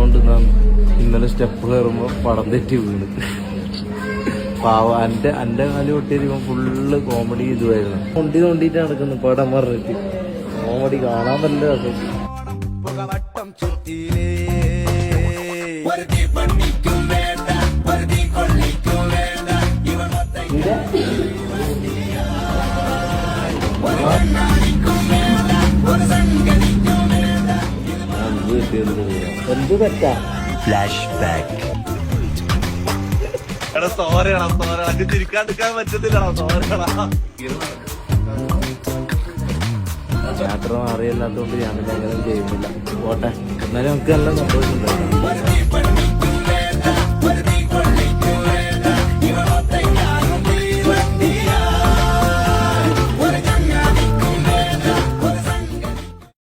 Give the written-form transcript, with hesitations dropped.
വന്നോണ്ട് ഇന്നലെ സ്റ്റെപ്പ് കയറുമ്പോൾ പടം തെറ്റി വീണ്. പാവം എൻ്റെ കാല് പൊട്ടിയിരിക്കുമ്പോൾ ഫുള്ള് കോമഡി ഇതുമായിരുന്നു. തോണ്ടിയിട്ട് നടക്കുന്നു പടം പറഞ്ഞിട്ട്. കോമഡി കാണാൻ നല്ല രസം. എന്ത് തെറ്റാ? Flash back. ചിരിക്കാണ്ടിരിക്കാൻ പറ്റത്തില്ല. യാത്ര അറിയില്ലാത്തതുകൊണ്ട് ഞാൻ അങ്ങനെ ചെയ്യുന്നില്ല. പോട്ടെ, എന്നാലും നമുക്ക് നല്ല സന്തോഷം ഉണ്ടായിരുന്നു.